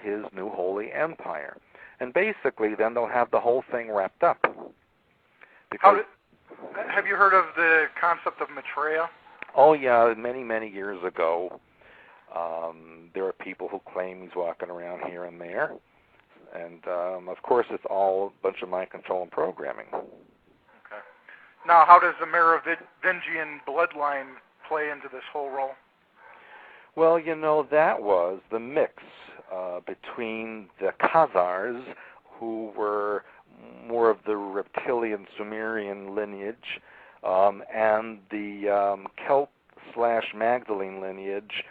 his new holy empire. And basically, then they'll have the whole thing wrapped up. Because, have you heard of the concept of Maitreya? Oh, yeah, many, many years ago, there are people who claim he's walking around here and there. And, of course, it's all a bunch of mind control and programming. Okay. Now, how does the Merovingian bloodline play into this whole role? Well, that was the mix between the Khazars, who were more of the reptilian Sumerian lineage, and the Celt/Magdalene lineage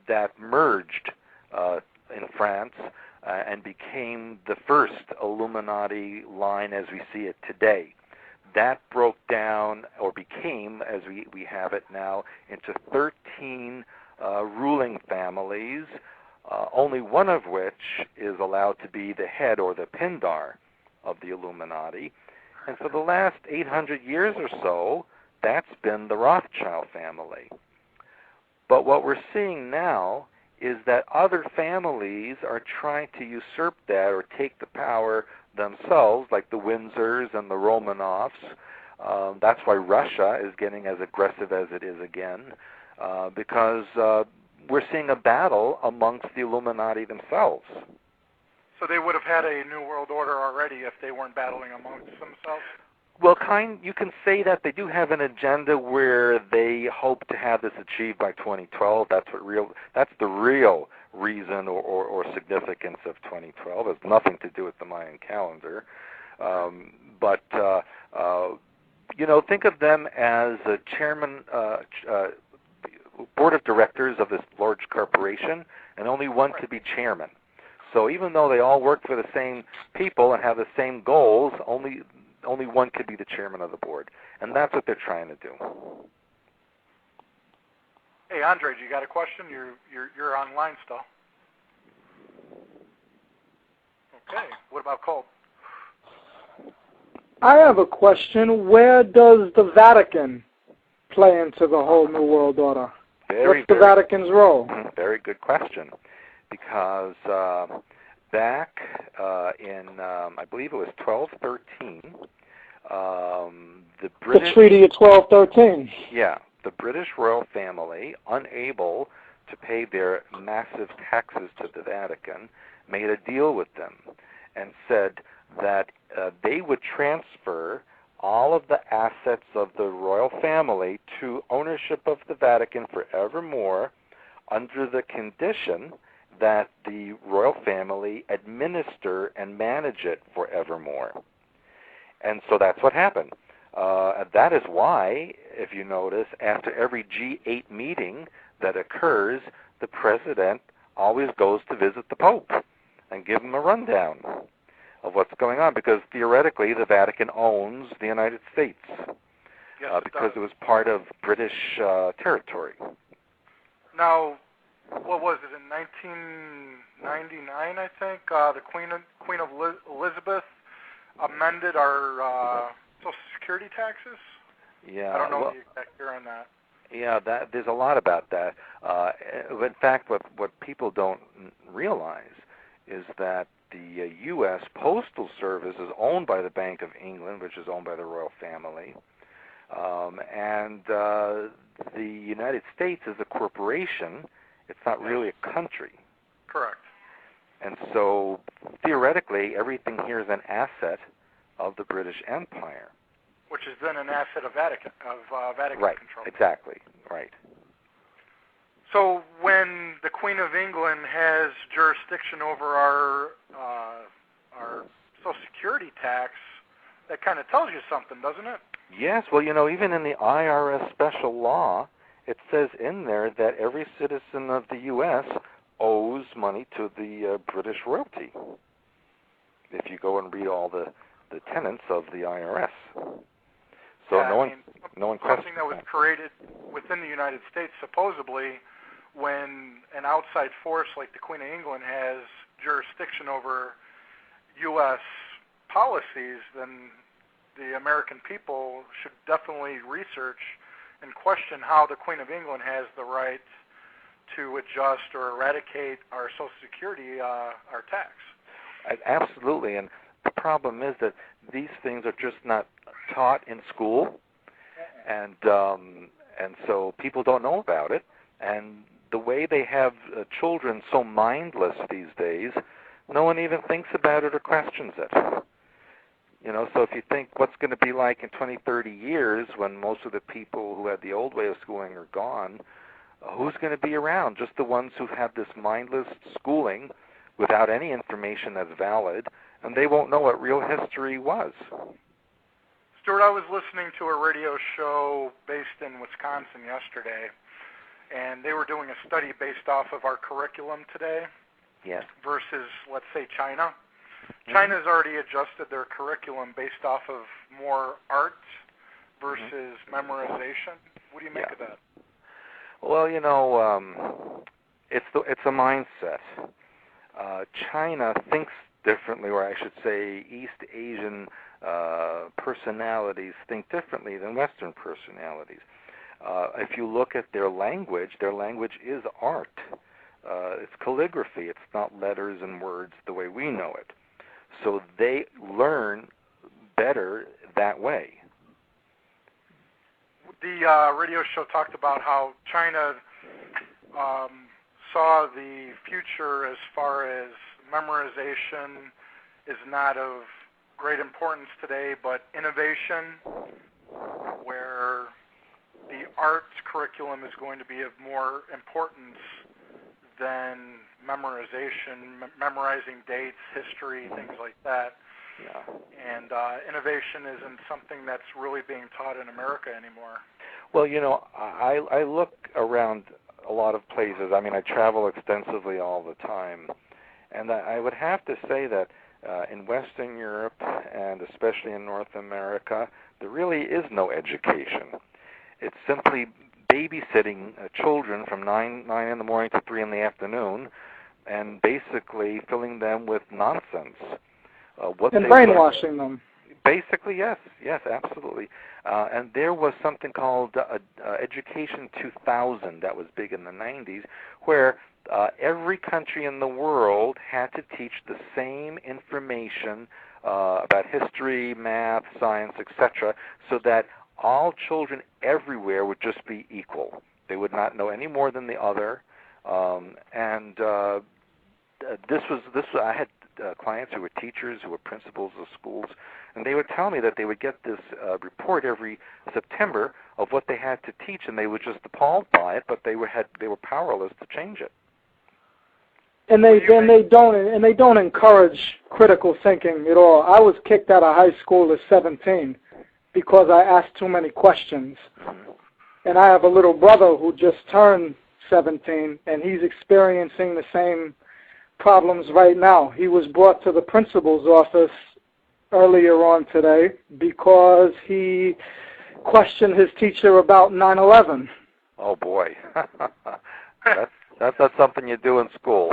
that merged in France and became the first Illuminati line as we see it today. That broke down, or became, as we have it now, into 13 ruling families, only one of which is allowed to be the head or the Pindar of the Illuminati. And for the last 800 years or so, that's been the Rothschild family. But what we're seeing now is that other families are trying to usurp that or take the power themselves, like the Windsors and the Romanovs. That's why Russia is getting as aggressive as it is again, because we're seeing a battle amongst the Illuminati themselves. So they would have had a New World Order already if they weren't battling amongst themselves? Well, you can say that they do have an agenda where they hope to have this achieved by 2012. That's the real reason or significance of 2012. It has nothing to do with the Mayan calendar. But think of them as a chairman, board of directors of this large corporation, and only one could be chairman. So even though they all work for the same people and have the same goals, only one could be the chairman of the board, and that's what they're trying to do. Hey, Andre, you got a question? You're online still. Okay. What about Colt? I have a question. Where does the Vatican play into the whole New World Order? What's the Vatican's role? Very good question, because back in, I believe it was 1213, the Treaty of 1213. Yeah, the British royal family, unable to pay their massive taxes to the Vatican, made a deal with them and said that they would transfer all of the assets of the royal family to ownership of the Vatican forevermore, under the condition that the royal family administer and manage it forevermore. And so that's what happened. That is why, if you notice, after every G8 meeting that occurs, the president always goes to visit the Pope and give him a rundown of what's going on, because theoretically the Vatican owns the United States, because it was part of British territory. Now, what was it, in 1999, I think, the Queen of Elizabeth amended our Social Security taxes? Yeah. I don't know the exact year on that. Yeah, there's a lot about that. In fact, what people don't realize is that the U.S. Postal Service is owned by the Bank of England, which is owned by the royal family, and the United States is a corporation. It's not really a country. Correct. And so, theoretically, everything here is an asset of the British Empire. Which is then an asset of Vatican right. control. Exactly. Right. So when the Queen of England has jurisdiction over our Social Security tax, that kind of tells you something, doesn't it? Yes. Well, even in the IRS special law, it says in there that every citizen of the U.S. owes money to the British royalty. If you go and read all the tenets of the IRS. So no one questions something that was created within the United States, supposedly, when an outside force like the Queen of England has jurisdiction over U.S. policies, then the American people should definitely research and question how the Queen of England has the right to adjust or eradicate our Social Security, our tax. Absolutely, and the problem is that these things are just not taught in school, and so people don't know about it. And the way they have children so mindless these days, no one even thinks about it or questions it. You know, so if you think what's going to be like in 20, 30 years when most of the people who had the old way of schooling are gone, who's going to be around? Just the ones who have this mindless schooling without any information that's valid, and they won't know what real history was. Stuart, I was listening to a radio show based in Wisconsin yesterday, and they were doing a study based off of our curriculum today versus, let's say, China. China's already adjusted their curriculum based off of more art versus memorization. What do you make of that? Well, you know, it's a mindset. China thinks differently, or I should say East Asian personalities think differently than Western personalities. If you look at their language is art. It's calligraphy. It's not letters and words the way we know it. So they learn better that way. The radio show talked about how China saw the future as far as memorization is not of great importance today, but innovation, where the arts curriculum is going to be of more importance than memorization, memorizing dates, history, things like that. Yeah. And innovation isn't something that's really being taught in America anymore. Well, you know, I look around a lot of places. I mean, I travel extensively all the time. And I would have to say that in Western Europe, and especially in North America, there really is no education. It's simply babysitting children from 9 in the morning to 3 in the afternoon, and basically filling them with nonsense. And brainwashing them. Basically, yes, absolutely. And there was something called Education 2000 that was big in the 90s, where every country in the world had to teach the same information about history, math, science, etc., so that all children everywhere would just be equal. They would not know any more than the other. I had clients who were teachers, who were principals of schools, and they would tell me that they would get this report every September of what they had to teach, and they were just appalled by it, but they were powerless to change it. And they don't encourage critical thinking at all. I was kicked out of high school at 17 because I asked too many questions. And I have a little brother who just turned 17, and he's experiencing the same problems right now. He was brought to the principal's office earlier on today because he questioned his teacher about 9/11. Oh boy, that's not something you do in school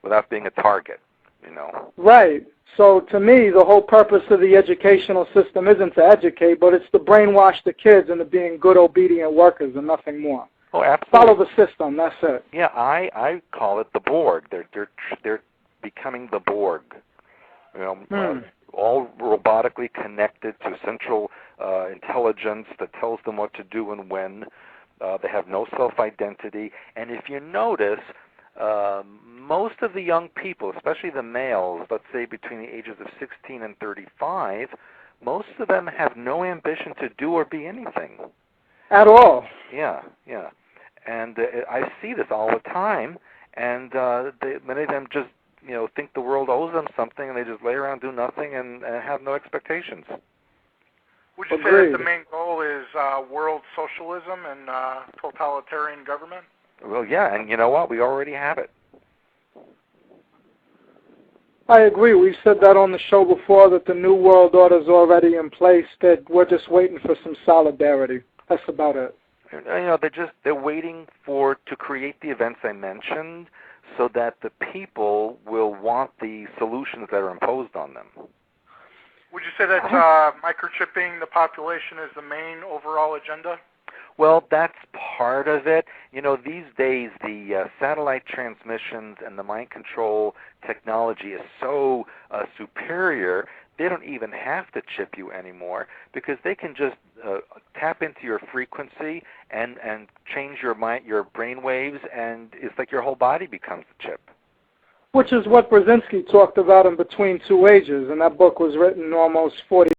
without being a target, you know. Right. So to me, the whole purpose of the educational system isn't to educate, but it's to brainwash the kids into being good, obedient workers and nothing more. Oh, absolutely. Follow the system. That's it. Yeah, I call it the Borg. They're becoming the Borg. You know, all robotically connected to central intelligence that tells them what to do and when. They have no self-identity, and if you notice, most of the young people, especially the males, let's say between the ages of 16 and 35, most of them have no ambition to do or be anything. At all. Yeah. And I see this all the time, and many of them just, you know, think the world owes them something, and they just lay around, do nothing, and have no expectations. Would you say that the main goal is world socialism and totalitarian government? Well, yeah, and you know what? We already have it. I agree. We've said that on the show before, that the New World Order is already in place, that we're just waiting for some solidarity. That's about it. You know, they're waiting to create the events I mentioned so that the people will want the solutions that are imposed on them. Would you say that microchipping the population is the main overall agenda? Well, that's part of it. You know, these days the satellite transmissions and the mind control technology is so superior, they don't even have to chip you anymore because they can just tap into your frequency and change your brain waves, and it's like your whole body becomes the chip. Which is what Brzezinski talked about in Between Two Ages, and that book was written almost 40